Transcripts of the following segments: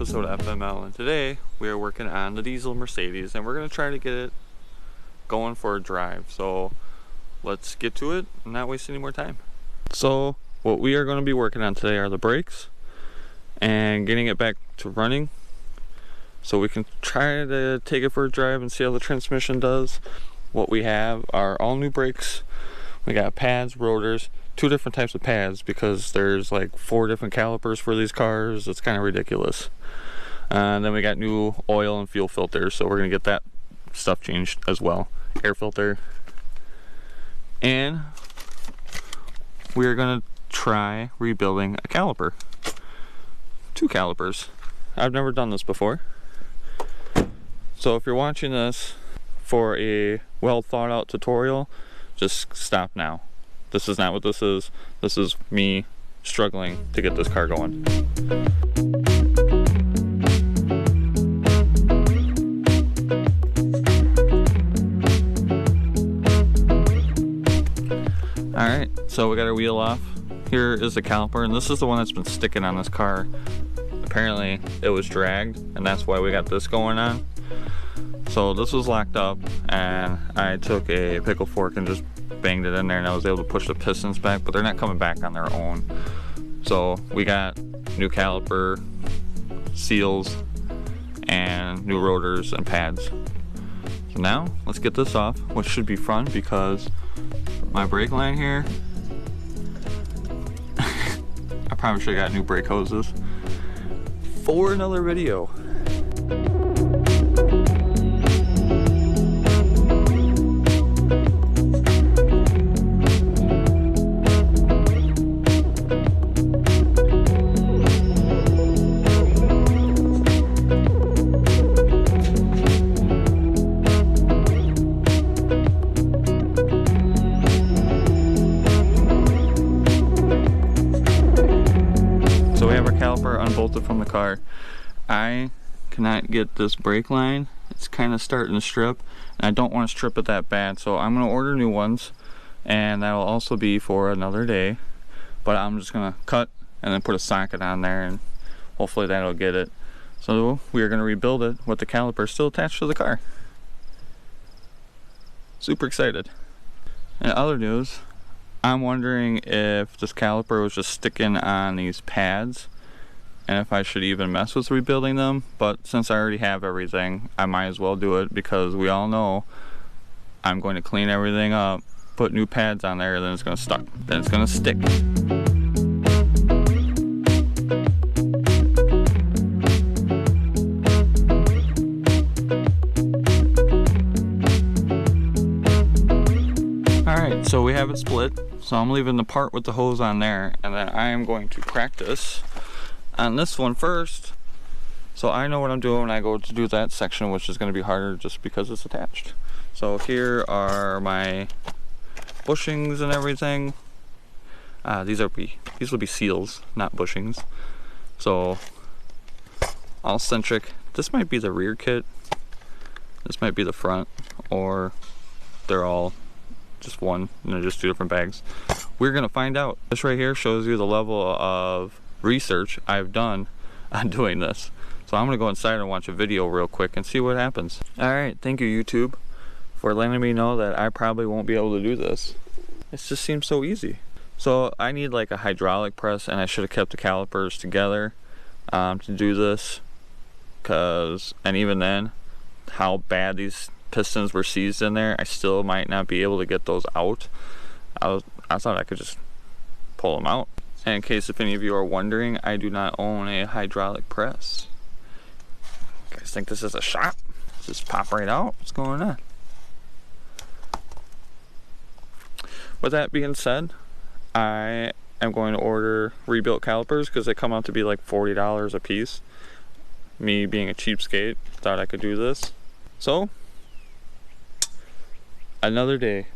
episode of FML, and today we are working on the diesel Mercedes and we're going to try to get it going for a drive. So let's get to it and not waste any more time. So what we are going to be working on today are the brakes and getting it back to running so we can try to take it for a drive and see how the transmission does. What we have are all new brakes. We got pads, rotors, two different types of pads because there's like 4 different calipers for these cars. It's kind of ridiculous. And then we got new oil and fuel filters, so we're gonna get that stuff changed as well. Air filter. And we're gonna try rebuilding a caliper. 2 calipers. I've never done this before. So if you're watching this for a well thought out tutorial, just stop now. This is not what this is. This is me struggling to get this car going. Alright, so we got our wheel off. Here is the caliper, and this is the one that's been sticking on this car. Apparently it was dragged, and that's why we got this going on. So this was locked up, and I took a pickle fork and just banged it in there, and I was able to push the pistons back, but they're not coming back on their own. So we got new caliper, seals, and new rotors and pads. So now let's get this off, which should be fun because my brake line here, I probably should have got new brake hoses for another video. So we have our caliper unbolted from the car. I cannot get this brake line. It's kind of starting to strip, and I don't want to strip it that bad, so I'm going to order new ones, and that'll also be for another day. But I'm just going to cut and then put a socket on there, and hopefully that'll get it. So we are going to rebuild it with the caliper still attached to the car. Super excited. In other news, I'm wondering if this caliper was just sticking on these pads and if I should even mess with rebuilding them, but since I already have everything, I might as well do it because we all know I'm going to clean everything up, put new pads on there, then it's going to stuck. Then it's going to stick. Alright, so we have it split. So I'm leaving the part with the hose on there, and then I am going to practice on this one first, so I know what I'm doing when I go to do that section, which is going to be harder just because it's attached. So here are my bushings and everything. These will be seals, not bushings. So all centric. This might be the rear kit. This might be the front, or they're all just one, and they're just 2 different bags. We're gonna find out. This right here shows you the level of research I've done on doing this. So I'm gonna go inside and watch a video real quick and see what happens. Alright, thank you YouTube for letting me know that I probably won't be able to do this. It just seems so easy. So I need like a hydraulic press, and I should have kept the calipers together to do this, and even then, how bad these pistons were seized in there, I still might not be able to get those out. I thought I could just pull them out. And in case if any of you are wondering, I do not own a hydraulic press. You guys think this is a shop? Does this pop right out? What's going on? With that being said, I am going to order rebuilt calipers because they come out to be like $40 a piece. Me being a cheapskate, thought I could do this. So, another day.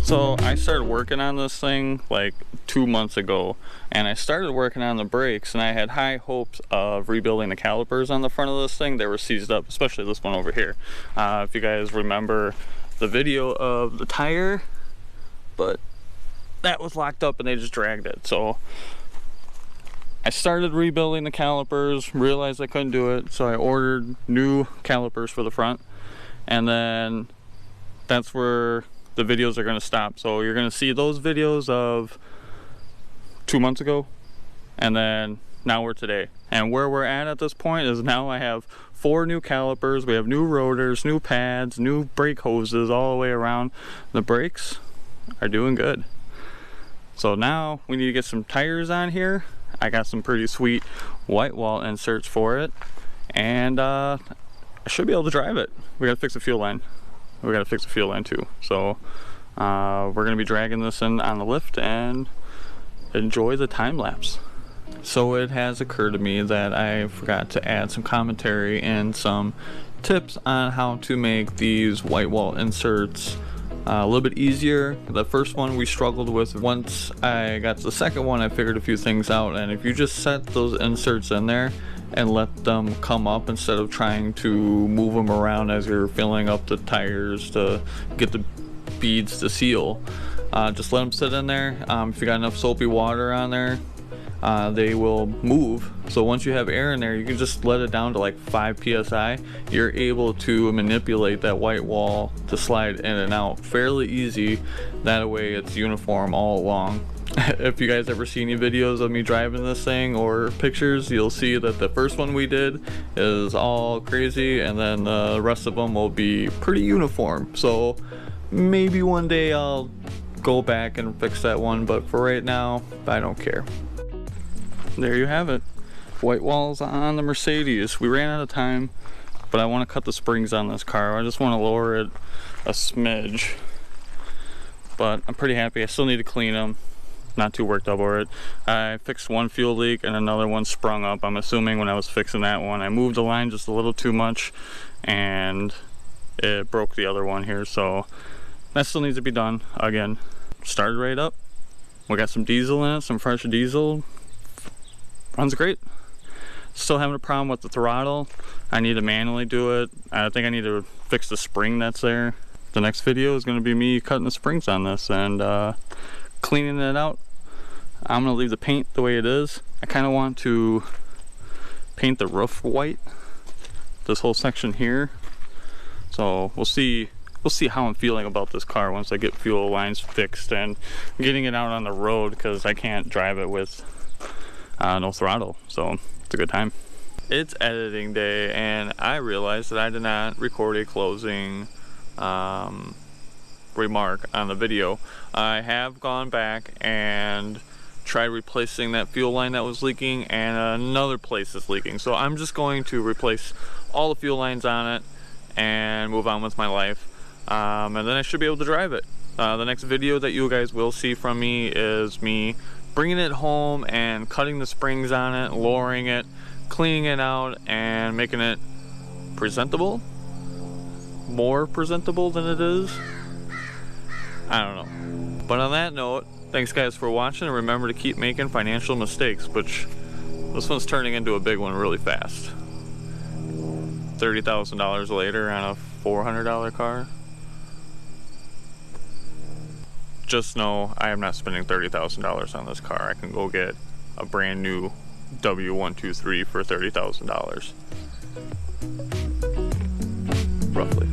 So I started working on this thing like 2 months ago, and I started working on the brakes, and I had high hopes of rebuilding the calipers on the front of this thing. They were seized up, especially this one over here. If you guys remember the video of the tire, but that was locked up and they just dragged it. So I started rebuilding the calipers, realized I couldn't do it, so I ordered new calipers for the front, and then that's where the videos are going to stop. So you're going to see those videos of 2 months ago, and then now we're today. And where we're at this point is now I have 4 new calipers, we have new rotors, new pads, new brake hoses all the way around. The brakes are doing good. So now we need to get some tires on here. I got some pretty sweet Whitewall inserts for it, and I should be able to drive it. We gotta fix the fuel line. We gotta fix the fuel line too. So we're gonna be dragging this in on the lift and enjoy the time lapse. So it has occurred to me that I forgot to add some commentary and some tips on how to make these Whitewall inserts a little bit easier. The first one we struggled with. Once I got to the second one, I figured a few things out, and if you just set those inserts in there and let them come up instead of trying to move them around as you're filling up the tires to get the beads to seal, just let them sit in there. If you got enough soapy water on there, they will move. So once you have air in there, you can just let it down to like 5 psi. You're able to manipulate that white wall to slide in and out fairly easy. That way it's uniform all along. If you guys ever see any videos of me driving this thing or pictures, you'll see that the first one we did is all crazy, and then the rest of them will be pretty uniform. So maybe one day I'll go back and fix that one, but for right now I don't care. There you have it, Whitewalls on the Mercedes. We ran out of time, but I want to cut the springs on this car. I just want to lower it a smidge, but I'm pretty happy. I still need to clean them. Not too worked up over it. I fixed one fuel leak and another one sprung up. I'm assuming when I was fixing that one, I moved the line just a little too much and it broke the other one here. So that still needs to be done. Again, started right up. We got some diesel in it, some fresh diesel. Runs great. Still having a problem with the throttle. I need to manually do it. I think I need to fix the spring that's there. The next video is going to be me cutting the springs on this and cleaning it out. I'm going to leave the paint the way it is. I kind of want to paint the roof white, this whole section here. So we'll see how I'm feeling about this car once I get fuel lines fixed and getting it out on the road, because I can't drive it with no throttle. So it's a good time. It's editing day and I realized that I did not record a closing remark on the video. I have gone back and tried replacing that fuel line that was leaking, and another place is leaking. So I'm just going to replace all the fuel lines on it and move on with my life. And then I should be able to drive it. The next video that you guys will see from me is me bringing it home and cutting the springs on it, lowering it, cleaning it out, and making it presentable. More presentable than it is. I don't know. But on that note, thanks guys for watching, and remember to keep making financial mistakes, which this one's turning into a big one really fast. $30,000 later on a $400 car. Just know I am not spending $30,000 on this car. I can go get a brand new W123 for $30,000. Roughly.